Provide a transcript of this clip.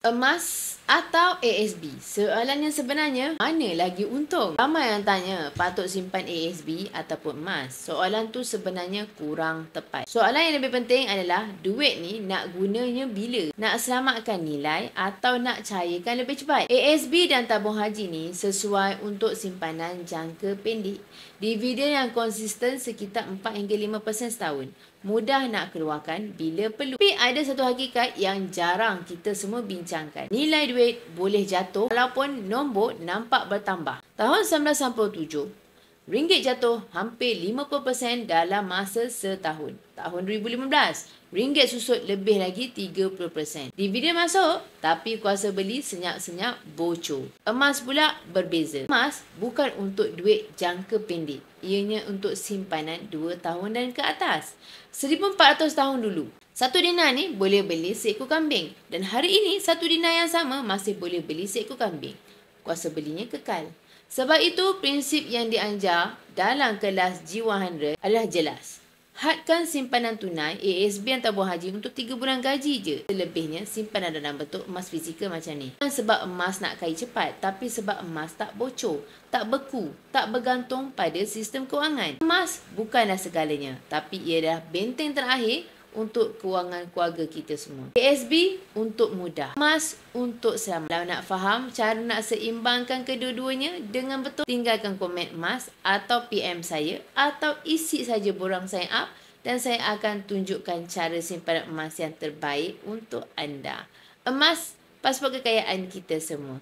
Emas atau ASB? Soalan yang sebenarnya, mana lagi untung? Ramai yang tanya, patut simpan ASB ataupun emas? Soalan tu sebenarnya kurang tepat. Soalan yang lebih penting adalah, duit ni nak gunanya bila? Nak selamatkan nilai atau nak cairkan lebih cepat? ASB dan tabung haji ni sesuai untuk simpanan jangka pendek. Dividen yang konsisten sekitar 4 hingga 5% setahun. Mudah nak keluarkan bila perlu. Tapi ada satu hakikat yang jarang kita semua bincangkan. Nilai duit boleh jatuh walaupun nombor nampak bertambah. Tahun 1997, ringgit jatuh hampir 50% dalam masa setahun. Tahun 2015, ringgit susut lebih lagi 30%. Dividen masuk, tapi kuasa beli senyap-senyap bocor. Emas pula berbeza. Emas bukan untuk duit jangka pendek. Ianya untuk simpanan 2 tahun dan ke atas. 1400 tahun dulu, 1 dinar ni boleh beli seekor kambing. Dan hari ini, 1 dinar yang sama masih boleh beli seekor kambing. Kuasa belinya kekal. Sebab itu, prinsip yang diajar dalam kelas G100 adalah jelas. Hadkan simpanan tunai ASB dan tabung haji untuk 3 bulan gaji je. Selebihnya, simpanan dalam bentuk emas fizikal macam ni. Bukan sebab emas nak kaya cepat, tapi sebab emas tak bocor, tak beku, tak bergantung pada sistem kewangan. Emas bukanlah segalanya, tapi ia adalah benteng terakhir untuk kewangan keluarga kita semua. ASB untuk mudah, emas untuk selamat. Kalau nak faham cara nak seimbangkan kedua-duanya dengan betul, tinggalkan komen emas atau PM saya atau isi saja borang sign up dan saya akan tunjukkan cara simpanan emas yang terbaik untuk anda. Emas, pasport kekayaan kita semua.